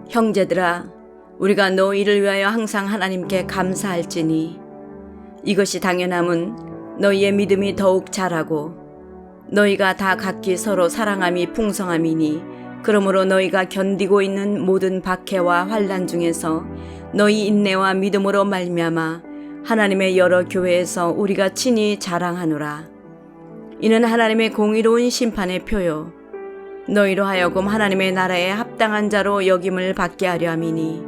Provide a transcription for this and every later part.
형제들아, 우리가 너희를 위하여 항상 하나님께 감사할지니 이것이 당연함은 너희의 믿음이 더욱 자라고 너희가 다 각기 서로 사랑함이 풍성함이니 그러므로 너희가 견디고 있는 모든 박해와 환난 중에서 너희 인내와 믿음으로 말미암아 하나님의 여러 교회에서 우리가 친히 자랑하노라. 이는 하나님의 공의로운 심판의 표요 너희로 하여금 하나님의 나라에 합당한 자로 여김을 받게 하려 함이니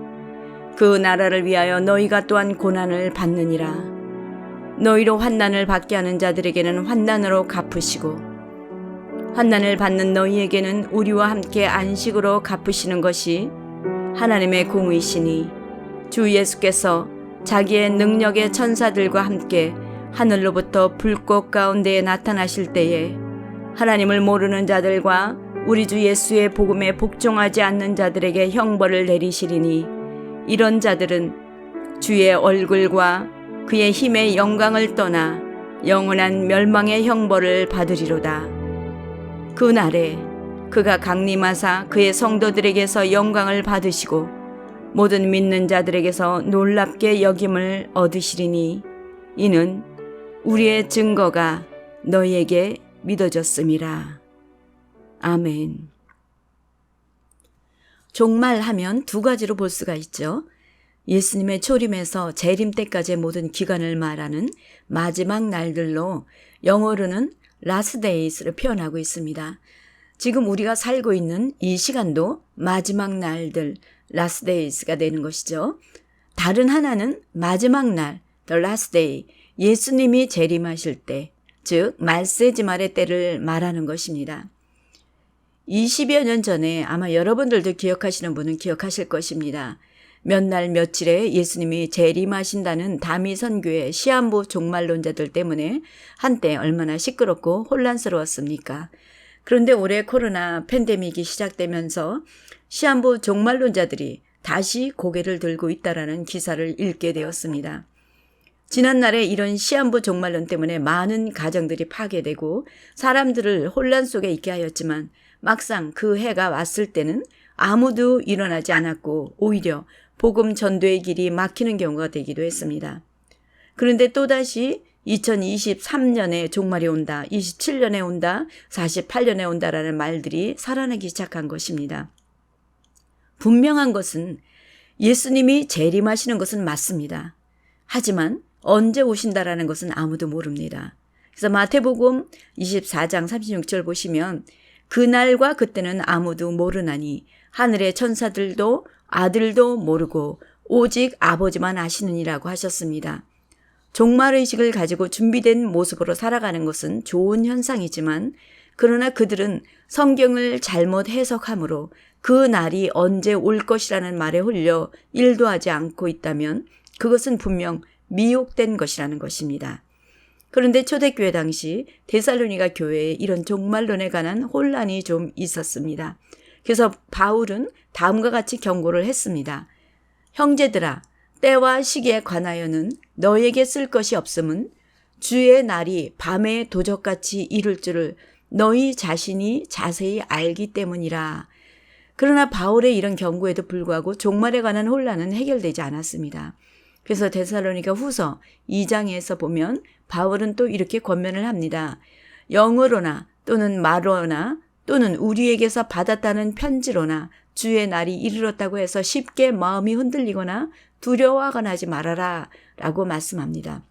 그 나라를 위하여 너희가 또한 고난을 받느니라. 너희로 환난을 받게 하는 자들에게는 환난으로 갚으시고 환난을 받는 너희에게는 우리와 함께 안식으로 갚으시는 것이 하나님의 공의시니 주 예수께서 자기의 능력의 천사들과 함께 하늘로부터 불꽃 가운데에 나타나실 때에 하나님을 모르는 자들과 우리 주 예수의 복음에 복종하지 않는 자들에게 형벌을 내리시리니 이런 자들은 주의 얼굴과 그의 힘의 영광을 떠나 영원한 멸망의 형벌을 받으리로다. 그 날에 그가 강림하사 그의 성도들에게서 영광을 받으시고 모든 믿는 자들에게서 놀랍게 여김을 얻으시리니 이는 우리의 증거가 너희에게 믿어졌음이라. 아멘. 종말하면 두 가지로 볼 수가 있죠. 예수님의 초림에서 재림 때까지의 모든 기간을 말하는 마지막 날들로 영어로는 last days를 표현하고 있습니다. 지금 우리가 살고 있는 이 시간도 마지막 날들, last days가 되는 것이죠. 다른 하나는 마지막 날, the last day, 예수님이 재림하실 때, 즉 말세지말의 때를 말하는 것입니다. 20여 년 전에 아마 여러분들도 기억하시는 분은 기억하실 것입니다. 몇 날 며칠에 예수님이 재림하신다는 다미 선교의 시한부 종말론자들 때문에 한때 얼마나 시끄럽고 혼란스러웠습니까? 그런데 올해 코로나 팬데믹이 시작되면서 시한부 종말론자들이 다시 고개를 들고 있다라는 기사를 읽게 되었습니다. 지난날에 이런 시한부 종말론 때문에 많은 가정들이 파괴되고 사람들을 혼란 속에 있게 하였지만 막상 그 해가 왔을 때는 아무도 일어나지 않았고 오히려 복음 전도의 길이 막히는 경우가 되기도 했습니다. 그런데 또다시 2023년에 종말이 온다, 27년에 온다, 48년에 온다라는 말들이 살아나기 시작한 것입니다. 분명한 것은 예수님이 재림하시는 것은 맞습니다. 하지만 언제 오신다라는 것은 아무도 모릅니다. 그래서 마태복음 24장 36절 보시면 그날과 그때는 아무도 모르나니 하늘의 천사들도 아들도 모르고 오직 아버지만 아시느니라고 하셨습니다. 종말의식을 가지고 준비된 모습으로 살아가는 것은 좋은 현상이지만 그러나 그들은 성경을 잘못 해석함으로 그 날이 언제 올 것이라는 말에 홀려 일도 하지 않고 있다면 그것은 분명 미혹된 것이라는 것입니다. 그런데 초대교회 당시 데살로니가 교회에 이런 종말론에 관한 혼란이 좀 있었습니다. 그래서 바울은 다음과 같이 경고를 했습니다. 형제들아, 때와 시기에 관하여는 너에게 쓸 것이 없음은 주의 날이 밤에 도적같이 이룰 줄을 너희 자신이 자세히 알기 때문이라. 그러나 바울의 이런 경고에도 불구하고 종말에 관한 혼란은 해결되지 않았습니다. 그래서 데살로니가 후서 2장에서 보면 바울은 또 이렇게 권면을 합니다. 영으로나 또는 말로나 또는 우리에게서 받았다는 편지로나 주의 날이 이르렀다고 해서 쉽게 마음이 흔들리거나 두려워하거나 하지 말아라 라고 말씀합니다.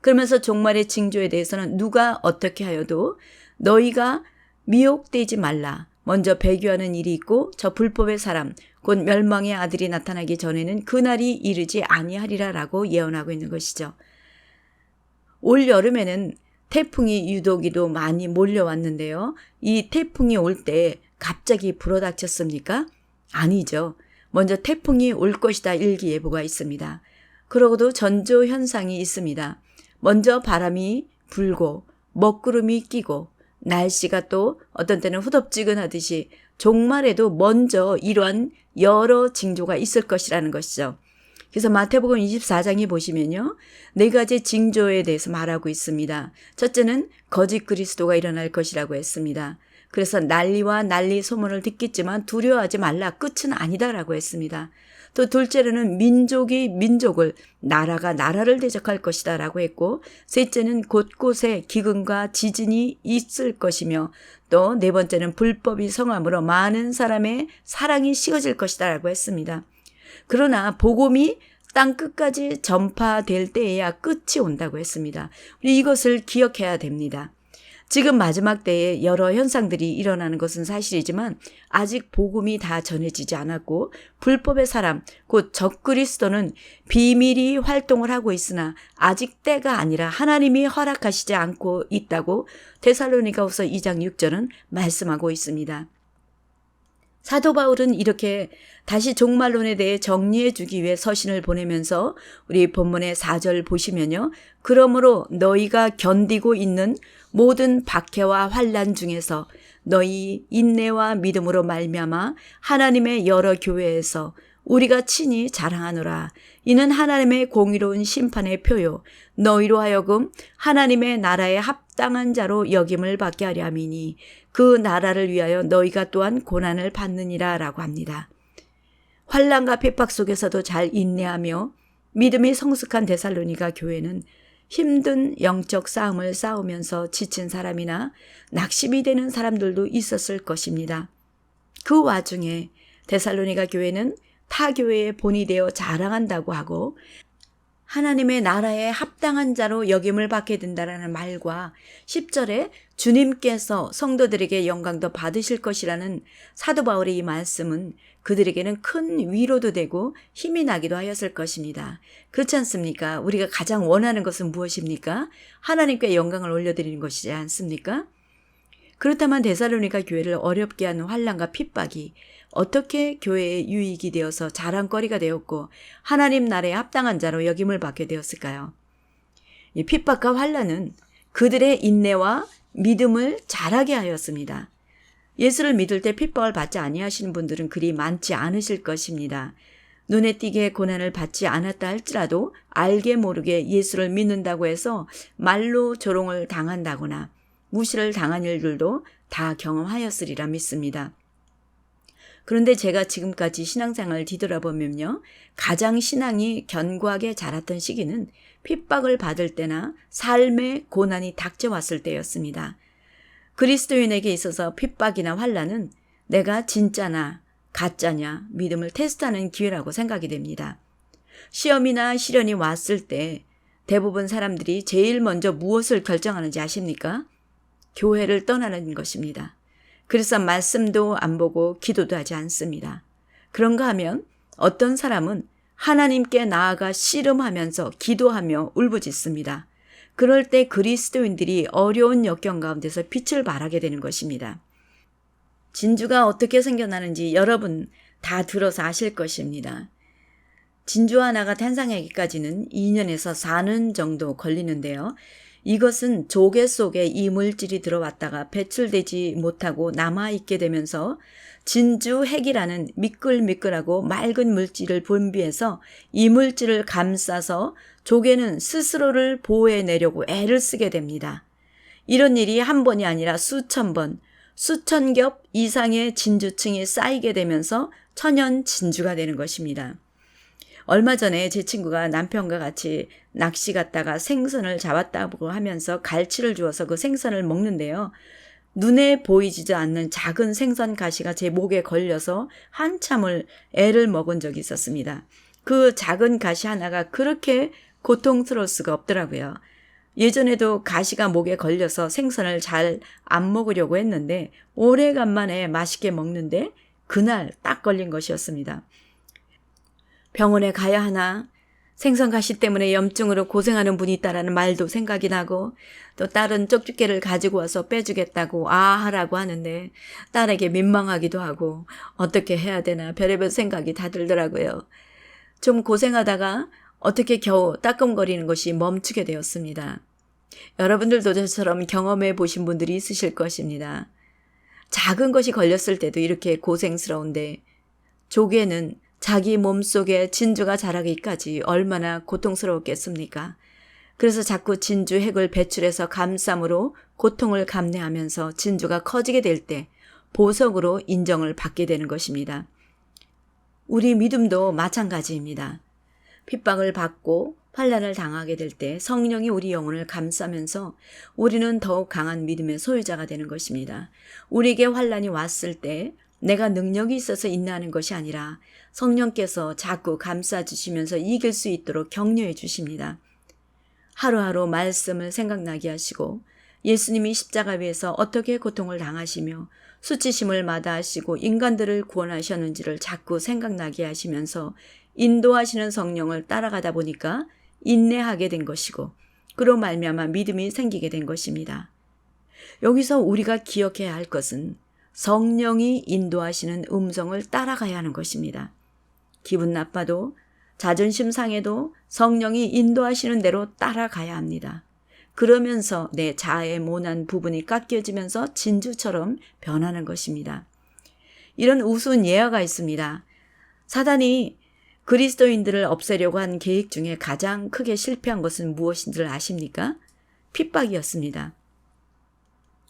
그러면서 종말의 징조에 대해서는 누가 어떻게 하여도 너희가 미혹되지 말라. 먼저 배교하는 일이 있고 저 불법의 사람 곧 멸망의 아들이 나타나기 전에는 그날이 이르지 아니하리라 라고 예언하고 있는 것이죠. 올 여름에는 태풍이 유독이도 많이 몰려왔는데요. 이 태풍이 올 때 갑자기 불어닥쳤습니까? 아니죠. 먼저 태풍이 올 것이다 일기예보가 있습니다. 그러고도 전조 현상이 있습니다. 먼저 바람이 불고 먹구름이 끼고 날씨가 또 어떤 때는 후덥지근하듯이 종말에도 먼저 이러한 여러 징조가 있을 것이라는 것이죠. 그래서 마태복음 24장에 보시면요. 4가지 징조에 대해서 말하고 있습니다. 첫째는 거짓 그리스도가 일어날 것이라고 했습니다. 그래서 난리와 난리 소문을 듣겠지만 두려워하지 말라. 끝은 아니다라고 했습니다. 또 둘째로는 민족이 민족을, 나라가 나라를 대적할 것이다 라고 했고, 셋째는 곳곳에 기근과 지진이 있을 것이며, 또 네 번째는 불법이 성함으로 많은 사람의 사랑이 식어질 것이다 라고 했습니다. 그러나 복음이 땅 끝까지 전파될 때에야 끝이 온다고 했습니다. 우리 이것을 기억해야 됩니다. 지금 마지막 때에 여러 현상들이 일어나는 것은 사실이지만 아직 복음이 다 전해지지 않았고, 불법의 사람, 곧 적그리스도는 비밀이 활동을 하고 있으나 아직 때가 아니라 하나님이 허락하시지 않고 있다고 데살로니가후서 2장 6절은 말씀하고 있습니다. 사도 바울은 이렇게 다시 종말론에 대해 정리해 주기 위해 서신을 보내면서 우리 본문의 4절 보시면요. 그러므로 너희가 견디고 있는 모든 박해와 환난 중에서 너희 인내와 믿음으로 말미암아 하나님의 여러 교회에서 우리가 친히 자랑하노라. 이는 하나님의 공의로운 심판의 표요 너희로 하여금 하나님의 나라에 합당한 자로 여김을 받게 하려 함이니 그 나라를 위하여 너희가 또한 고난을 받느니라 라고 합니다. 환난과 핍박 속에서도 잘 인내하며 믿음이 성숙한 데살로니가 교회는 힘든 영적 싸움을 싸우면서 지친 사람이나 낙심이 되는 사람들도 있었을 것입니다. 그 와중에 데살로니가 교회는 타 교회의 본이 되어 자랑한다고 하고 하나님의 나라에 합당한 자로 여김을 받게 된다라는 말과 10절에 주님께서 성도들에게 영광도 받으실 것이라는 사도 바울의 이 말씀은 그들에게는 큰 위로도 되고 힘이 나기도 하였을 것입니다. 그렇지 않습니까? 우리가 가장 원하는 것은 무엇입니까? 하나님께 영광을 올려드리는 것이지 않습니까? 그렇다면 데살로니가 교회를 어렵게 하는 환난과 핍박이 어떻게 교회의 유익이 되어서 자랑거리가 되었고 하나님 나라에 합당한 자로 여김을 받게 되었을까요? 이 핍박과 환난은 그들의 인내와 믿음을 자라게 하였습니다. 예수를 믿을 때 핍박을 받지 아니하시는 분들은 그리 많지 않으실 것입니다. 눈에 띄게 고난을 받지 않았다 할지라도 알게 모르게 예수를 믿는다고 해서 말로 조롱을 당한다거나 무시를 당한 일들도 다 경험하였으리라 믿습니다. 그런데 제가 지금까지 신앙생활을 뒤돌아보면요. 가장 신앙이 견고하게 자랐던 시기는 핍박을 받을 때나 삶의 고난이 닥쳐왔을 때였습니다. 그리스도인에게 있어서 핍박이나 환난은 내가 진짜나 가짜냐 믿음을 테스트하는 기회라고 생각이 됩니다. 시험이나 시련이 왔을 때 대부분 사람들이 제일 먼저 무엇을 결정하는지 아십니까? 교회를 떠나는 것입니다. 그래서 말씀도 안 보고 기도도 하지 않습니다. 그런가 하면 어떤 사람은 하나님께 나아가 씨름하면서 기도하며 울부짖습니다. 그럴 때 그리스도인들이 어려운 역경 가운데서 빛을 발하게 되는 것입니다. 진주가 어떻게 생겨나는지 여러분 다 들어서 아실 것입니다. 진주 하나가 탄생하기까지는 2년에서 4년 정도 걸리는데요. 이것은 조개 속에 이 물질이 들어왔다가 배출되지 못하고 남아있게 되면서 진주핵이라는 미끌미끌하고 맑은 물질을 분비해서 이 물질을 감싸서 조개는 스스로를 보호해내려고 애를 쓰게 됩니다. 이런 일이 한 번이 아니라 수천 번, 수천 겹 이상의 진주층이 쌓이게 되면서 천연 진주가 되는 것입니다. 얼마 전에 제 친구가 남편과 같이 낚시 갔다가 생선을 잡았다고 하면서 갈치를 주어서 그 생선을 먹는데요. 눈에 보이지도 않는 작은 생선 가시가 제 목에 걸려서 한참을 애를 먹은 적이 있었습니다. 그 작은 가시 하나가 그렇게 고통스러울 수가 없더라고요. 예전에도 가시가 목에 걸려서 생선을 잘 안 먹으려고 했는데 오래간만에 맛있게 먹는데 그날 딱 걸린 것이었습니다. 병원에 가야 하나? 생선 가시 때문에 염증으로 고생하는 분이 있다라는 말도 생각이 나고 또 딸은 쪽집게를 가지고 와서 빼주겠다고 하라고 하는데 딸에게 민망하기도 하고 어떻게 해야 되나 별의별 생각이 다 들더라고요. 좀 고생하다가 어떻게 겨우 따끔거리는 것이 멈추게 되었습니다. 여러분들도 저처럼 경험해 보신 분들이 있으실 것입니다. 작은 것이 걸렸을 때도 이렇게 고생스러운데 조개는 자기 몸속에 진주가 자라기까지 얼마나 고통스러웠겠습니까? 그래서 자꾸 진주 핵을 배출해서 감쌈으로 고통을 감내하면서 진주가 커지게 될 때 보석으로 인정을 받게 되는 것입니다. 우리 믿음도 마찬가지입니다. 핍박을 받고 환난을 당하게 될 때 성령이 우리 영혼을 감싸면서 우리는 더욱 강한 믿음의 소유자가 되는 것입니다. 우리에게 환난이 왔을 때 내가 능력이 있어서 인내하는 것이 아니라 성령께서 자꾸 감싸주시면서 이길 수 있도록 격려해 주십니다. 하루하루 말씀을 생각나게 하시고 예수님이 십자가 위에서 어떻게 고통을 당하시며 수치심을 마다하시고 인간들을 구원하셨는지를 자꾸 생각나게 하시면서 인도하시는 성령을 따라가다 보니까 인내하게 된 것이고 그로 말미암아 믿음이 생기게 된 것입니다. 여기서 우리가 기억해야 할 것은 성령이 인도하시는 음성을 따라가야 하는 것입니다. 기분 나빠도 자존심 상해도 성령이 인도하시는 대로 따라가야 합니다. 그러면서 내 자아의 모난 부분이 깎여지면서 진주처럼 변하는 것입니다. 이런 우스운 예화가 있습니다. 사단이 그리스도인들을 없애려고 한 계획 중에 가장 크게 실패한 것은 무엇인지를 아십니까? 핍박이었습니다.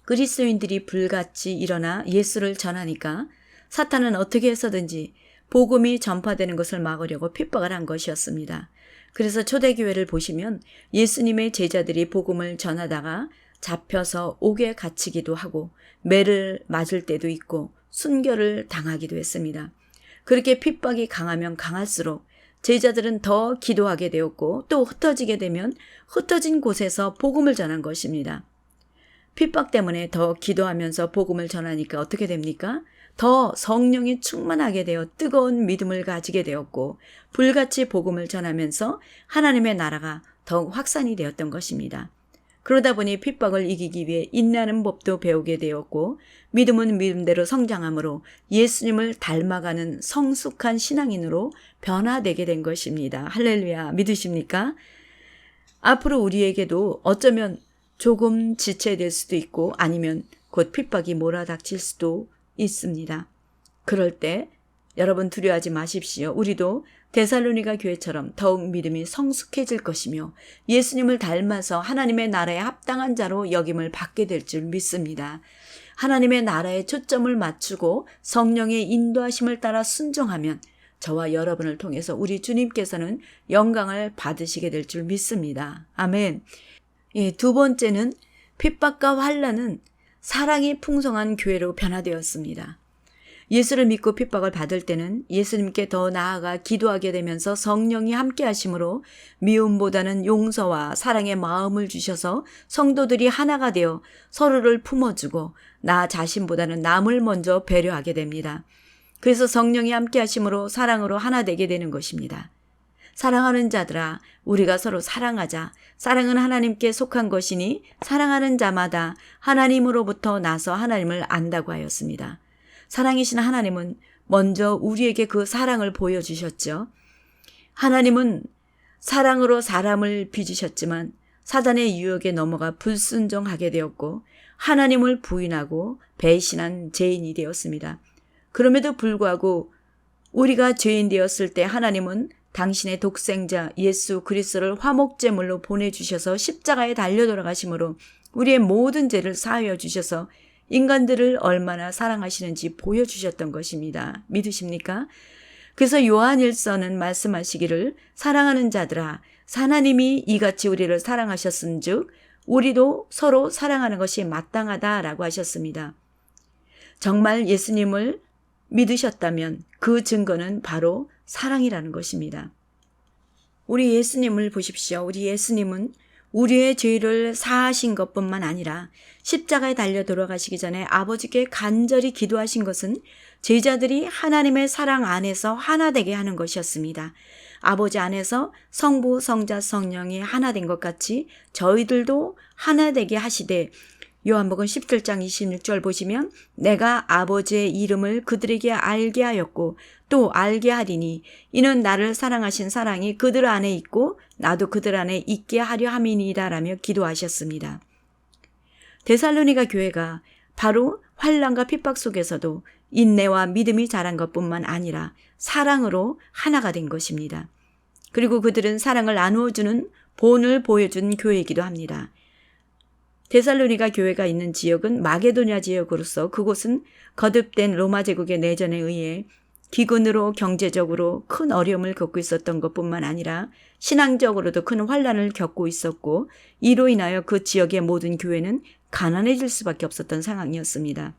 그리스도인들이 불같이 일어나 예수를 전하니까 사탄은 어떻게 해서든지 복음이 전파되는 것을 막으려고 핍박을 한 것이었습니다. 그래서 초대교회를 보시면 예수님의 제자들이 복음을 전하다가 잡혀서 옥에 갇히기도 하고 매를 맞을 때도 있고 순교를 당하기도 했습니다. 그렇게 핍박이 강하면 강할수록 제자들은 더 기도하게 되었고 또 흩어지게 되면 흩어진 곳에서 복음을 전한 것입니다. 핍박 때문에 더 기도하면서 복음을 전하니까 어떻게 됩니까? 더 성령이 충만하게 되어 뜨거운 믿음을 가지게 되었고 불같이 복음을 전하면서 하나님의 나라가 더욱 확산이 되었던 것입니다. 그러다 보니 핍박을 이기기 위해 인내하는 법도 배우게 되었고 믿음은 믿음대로 성장함으로 예수님을 닮아가는 성숙한 신앙인으로 변화되게 된 것입니다. 할렐루야, 믿으십니까? 앞으로 우리에게도 어쩌면 조금 지체될 수도 있고 아니면 곧 핍박이 몰아닥칠 수도 있습니다. 그럴 때 여러분 두려워하지 마십시오. 우리도 데살로니가 교회처럼 더욱 믿음이 성숙해질 것이며 예수님을 닮아서 하나님의 나라에 합당한 자로 여김을 받게 될 줄 믿습니다. 하나님의 나라에 초점을 맞추고 성령의 인도하심을 따라 순종하면 저와 여러분을 통해서 우리 주님께서는 영광을 받으시게 될 줄 믿습니다. 아멘. 두 번째는 핍박과 환난은 사랑이 풍성한 교회로 변화되었습니다. 예수를 믿고 핍박을 받을 때는 예수님께 더 나아가 기도하게 되면서 성령이 함께 하심으로 미움보다는 용서와 사랑의 마음을 주셔서 성도들이 하나가 되어 서로를 품어주고 나 자신보다는 남을 먼저 배려하게 됩니다. 그래서 성령이 함께 하심으로 사랑으로 하나 되게 되는 것입니다. 사랑하는 자들아, 우리가 서로 사랑하자. 사랑은 하나님께 속한 것이니 사랑하는 자마다 하나님으로부터 나서 하나님을 안다고 하였습니다. 사랑이신 하나님은 먼저 우리에게 그 사랑을 보여주셨죠. 하나님은 사랑으로 사람을 빚으셨지만 사단의 유혹에 넘어가 불순종하게 되었고 하나님을 부인하고 배신한 죄인이 되었습니다. 그럼에도 불구하고 우리가 죄인 되었을 때 하나님은 당신의 독생자 예수 그리스도를 화목제물로 보내주셔서 십자가에 달려 돌아가심으로 우리의 모든 죄를 사하여 주셔서 인간들을 얼마나 사랑하시는지 보여주셨던 것입니다. 믿으십니까? 그래서 요한일서는 말씀하시기를 사랑하는 자들아 하나님이 이같이 우리를 사랑하셨은즉 우리도 서로 사랑하는 것이 마땅하다라고 하셨습니다. 정말 예수님을 믿으셨다면 그 증거는 바로 사랑이라는 것입니다. 우리 예수님을 보십시오. 우리 예수님은 우리의 죄를 사하신 것뿐만 아니라 십자가에 달려 돌아가시기 전에 아버지께 간절히 기도하신 것은 제자들이 하나님의 사랑 안에서 하나 되게 하는 것이었습니다. 아버지 안에서 성부, 성자, 성령이 하나 된 것 같이 저희들도 하나 되게 하시되 요한복음 17장 26절 보시면 내가 아버지의 이름을 그들에게 알게 하였고 또 알게 하리니 이는 나를 사랑하신 사랑이 그들 안에 있고 나도 그들 안에 있게 하려 함이니이다 라며 기도하셨습니다. 데살로니가 교회가 바로 환난과 핍박 속에서도 인내와 믿음이 자란 것뿐만 아니라 사랑으로 하나가 된 것입니다. 그리고 그들은 사랑을 나누어주는 본을 보여준 교회이기도 합니다. 데살로니가 교회가 있는 지역은 마게도냐 지역으로서 그곳은 거듭된 로마 제국의 내전에 의해 기근으로 경제적으로 큰 어려움을 겪고 있었던 것뿐만 아니라 신앙적으로도 큰 환란을 겪고 있었고, 이로 인하여 그 지역의 모든 교회는 가난해질 수밖에 없었던 상황이었습니다.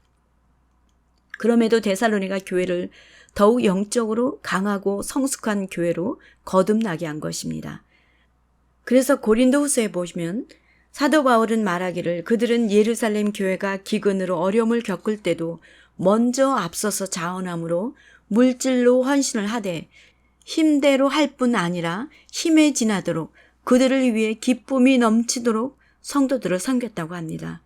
그럼에도 데살로니가 교회를 더욱 영적으로 강하고 성숙한 교회로 거듭나게 한 것입니다. 그래서 고린도후서에 보시면 사도 바울은 말하기를 그들은 예루살렘 교회가 기근으로 어려움을 겪을 때도 먼저 앞서서 자원함으로 물질로 헌신을 하되 힘대로 할 뿐 아니라 힘에 지나도록 그들을 위해 기쁨이 넘치도록 성도들을 섬겼다고 합니다.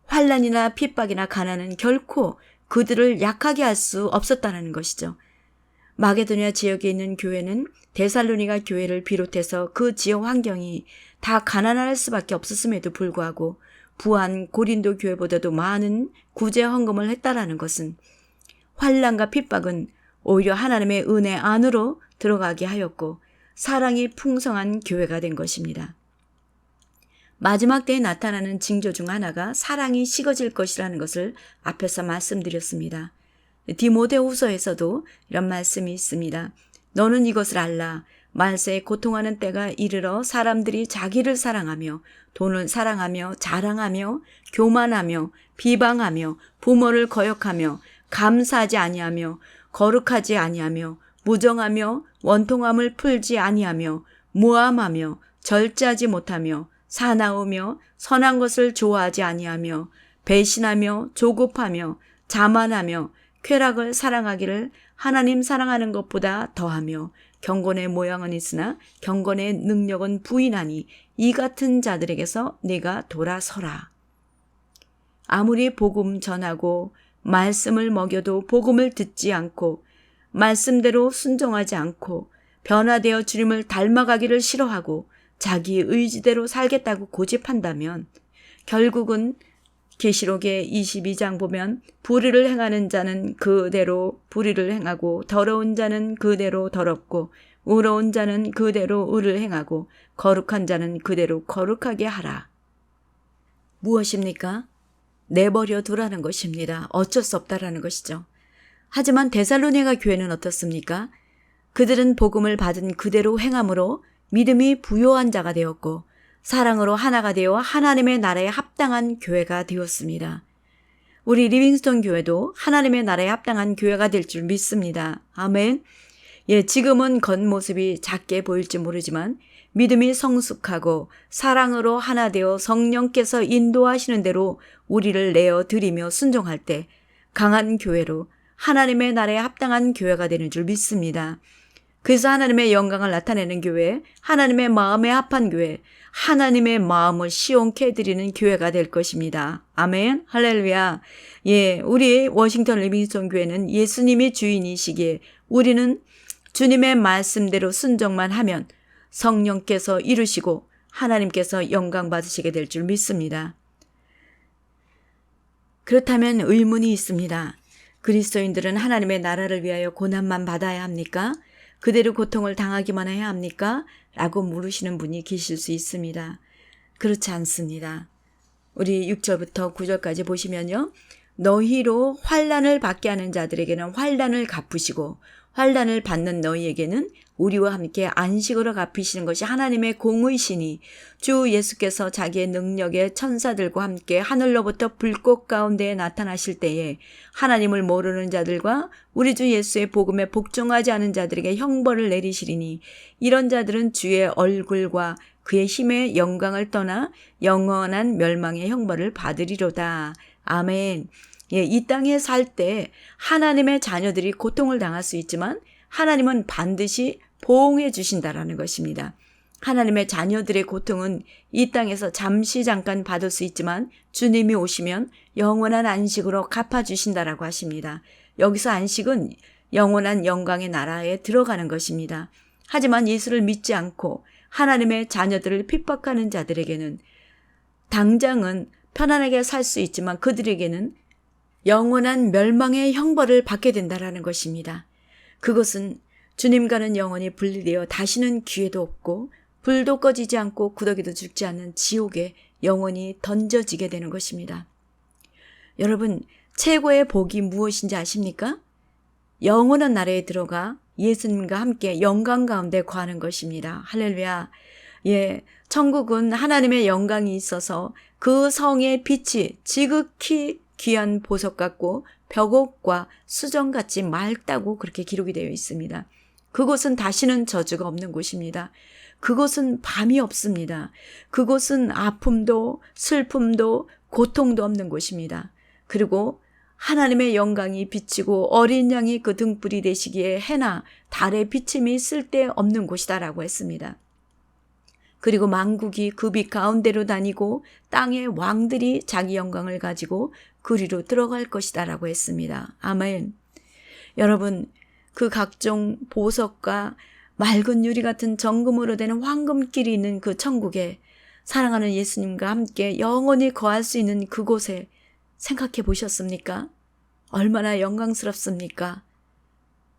환난이나 핍박이나 가난은 결코 그들을 약하게 할 수 없었다는 것이죠. 마게도냐 지역에 있는 교회는 데살로니가 교회를 비롯해서 그 지역 환경이 다 가난할 수밖에 없었음에도 불구하고 부한 고린도 교회보다도 많은 구제 헌금을 했다라는 것은 환난과 핍박은 오히려 하나님의 은혜 안으로 들어가게 하였고 사랑이 풍성한 교회가 된 것입니다. 마지막 때에 나타나는 징조 중 하나가 사랑이 식어질 것이라는 것을 앞에서 말씀드렸습니다. 디모데후서에서도 이런 말씀이 있습니다. 너는 이것을 알라. 말세에 고통하는 때가 이르러 사람들이 자기를 사랑하며 돈을 사랑하며 자랑하며 교만하며 비방하며 부모를 거역하며 감사하지 아니하며 거룩하지 아니하며 무정하며 원통함을 풀지 아니하며 무함하며 절제하지 못하며 사나우며 선한 것을 좋아하지 아니하며 배신하며 조급하며 자만하며 쾌락을 사랑하기를 하나님 사랑하는 것보다 더하며 경건의 모양은 있으나 경건의 능력은 부인하니 이 같은 자들에게서 네가 돌아서라. 아무리 복음 전하고 말씀을 먹여도 복음을 듣지 않고 말씀대로 순종하지 않고 변화되어 주님을 닮아가기를 싫어하고 자기 의지대로 살겠다고 고집한다면 결국은 계시록의 22장 보면 불의를 행하는 자는 그대로 불의를 행하고 더러운 자는 그대로 더럽고 의로운 자는 그대로 의를 행하고 거룩한 자는 그대로 거룩하게 하라. 무엇입니까? 내버려 두라는 것입니다. 어쩔 수 없다라는 것이죠. 하지만 데살로니가 교회는 어떻습니까? 그들은 복음을 받은 그대로 행함으로 믿음이 부요한 자가 되었고 사랑으로 하나가 되어 하나님의 나라에 합당한 교회가 되었습니다. 우리 리빙스톤 교회도 하나님의 나라에 합당한 교회가 될 줄 믿습니다. 아멘. 지금은 겉모습이 작게 보일지 모르지만 믿음이 성숙하고 사랑으로 하나 되어 성령께서 인도하시는 대로 우리를 내어 드리며 순종할 때 강한 교회로 하나님의 나라에 합당한 교회가 되는 줄 믿습니다. 그래서 하나님의 영광을 나타내는 교회, 하나님의 마음에 합한 교회, 하나님의 마음을 시원케 해드리는 교회가 될 것입니다. 아멘. 할렐루야. 우리 워싱턴 리빙스톤 교회는 예수님이 주인이시기에 우리는 주님의 말씀대로 순종만 하면 성령께서 이루시고 하나님께서 영광 받으시게 될 줄 믿습니다. 그렇다면 의문이 있습니다. 그리스도인들은 하나님의 나라를 위하여 고난만 받아야 합니까? 그대로 고통을 당하기만 해야 합니까? 라고 물으시는 분이 계실 수 있습니다. 그렇지 않습니다. 우리 6절부터 9절까지 보시면요. 너희로 환난을 받게 하는 자들에게는 환난을 갚으시고 환난을 받는 너희에게는 우리와 함께 안식으로 갚으시는 것이 하나님의 공의시니 주 예수께서 자기의 능력의 천사들과 함께 하늘로부터 불꽃 가운데 나타나실 때에 하나님을 모르는 자들과 우리 주 예수의 복음에 복종하지 않은 자들에게 형벌을 내리시리니 이런 자들은 주의 얼굴과 그의 힘의 영광을 떠나 영원한 멸망의 형벌을 받으리로다. 아멘. 이 땅에 살 때 하나님의 자녀들이 고통을 당할 수 있지만 하나님은 반드시 보응해 주신다라는 것입니다. 하나님의 자녀들의 고통은 이 땅에서 잠깐 받을 수 있지만 주님이 오시면 영원한 안식으로 갚아주신다라고 하십니다. 여기서 안식은 영원한 영광의 나라에 들어가는 것입니다. 하지만 예수를 믿지 않고 하나님의 자녀들을 핍박하는 자들에게는 당장은 편안하게 살 수 있지만 그들에게는 영원한 멸망의 형벌을 받게 된다라는 것입니다. 그것은 주님과는 영원히 분리되어 다시는 기회도 없고 불도 꺼지지 않고 구더기도 죽지 않는 지옥에 영원히 던져지게 되는 것입니다. 여러분, 최고의 복이 무엇인지 아십니까? 영원한 나라에 들어가 예수님과 함께 영광 가운데 거하는 것입니다. 할렐루야. 예, 천국은 하나님의 영광이 있어서 그 성의 빛이 지극히 귀한 보석 같고 벽옥과 수정같이 맑다고 그렇게 기록이 되어 있습니다. 그곳은 다시는 저주가 없는 곳입니다. 그곳은 밤이 없습니다. 그곳은 아픔도 슬픔도 고통도 없는 곳입니다. 그리고 하나님의 영광이 비치고 어린 양이 그 등불이 되시기에 해나 달의 비침이 쓸데없는 곳이다라고 했습니다. 그리고 만국이 그 빛 가운데로 다니고 땅의 왕들이 자기 영광을 가지고 그리로 들어갈 것이다라고 했습니다. 아멘. 여러분, 그 각종 보석과 맑은 유리 같은 정금으로 되는 황금길이 있는 그 천국에 사랑하는 예수님과 함께 영원히 거할 수 있는 그곳에 생각해 보셨습니까? 얼마나 영광스럽습니까?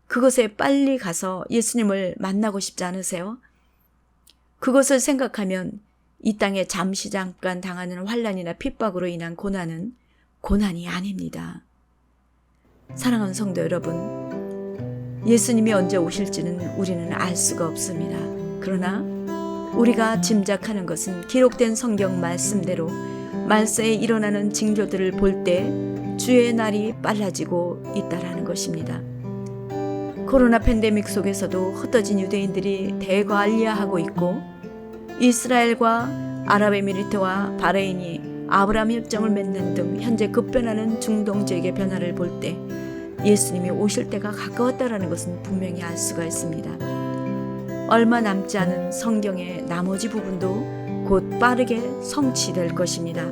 그곳에 빨리 가서 예수님을 만나고 싶지 않으세요? 그것을 생각하면 이 땅에 잠시 잠깐 당하는 환난이나 핍박으로 인한 고난은 고난이 아닙니다. 사랑하는 성도 여러분, 예수님이 언제 오실지는 우리는 알 수가 없습니다. 그러나 우리가 짐작하는 것은 기록된 성경 말씀대로 말세에 일어나는 징조들을 볼 때 주의 날이 빨라지고 있다라는 것입니다. 코로나 팬데믹 속에서도 흩어진 유대인들이 대관리하고 있고 이스라엘과 아랍에미리트와 바레인이 아브라함 협정을 맺는 등 현재 급변하는 중동 지역의 변화를 볼 때 예수님이 오실 때가 가까웠다라는 것은 분명히 알 수가 있습니다. 얼마 남지 않은 성경의 나머지 부분도 곧 빠르게 성취될 것입니다.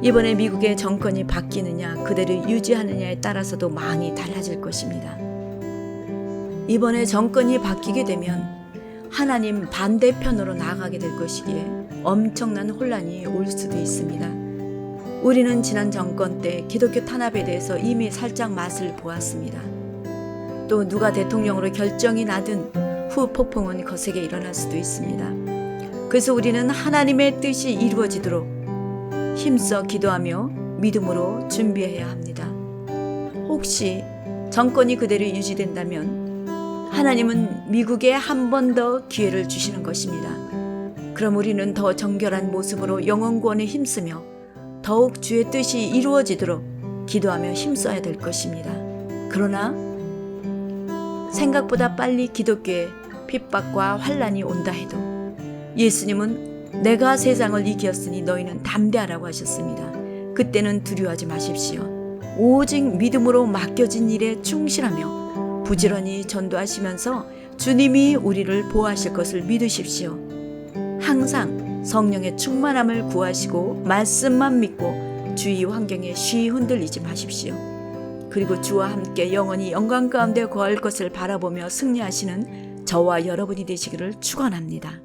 이번에 미국의 정권이 바뀌느냐 그대로 유지하느냐에 따라서도 많이 달라질 것입니다. 이번에 정권이 바뀌게 되면 하나님 반대편으로 나아가게 될 것이기에 엄청난 혼란이 올 수도 있습니다. 우리는 지난 정권 때 기독교 탄압에 대해서 이미 살짝 맛을 보았습니다. 또 누가 대통령으로 결정이 나든 후 폭풍은 거세게 일어날 수도 있습니다. 그래서 우리는 하나님의 뜻이 이루어지도록 힘써 기도하며 믿음으로 준비해야 합니다. 혹시 정권이 그대로 유지된다면 하나님은 미국에 한 번 더 기회를 주시는 것입니다. 그럼 우리는 더 정결한 모습으로 영혼 구원에 힘쓰며 더욱 주의 뜻이 이루어지도록 기도하며 힘써야 될 것입니다. 그러나 생각보다 빨리 기독교에 핍박과 환난이 온다 해도 예수님은 내가 세상을 이기었으니 너희는 담대하라고 하셨습니다. 그때는 두려워하지 마십시오. 오직 믿음으로 맡겨진 일에 충실하며 부지런히 전도하시면서 주님이 우리를 보호하실 것을 믿으십시오. 항상 성령의 충만함을 구하시고 말씀만 믿고 주위 환경에 쉬이 흔들리지 마십시오. 그리고 주와 함께 영원히 영광 가운데 거할 것을 바라보며 승리하시는 저와 여러분이 되시기를 축원합니다.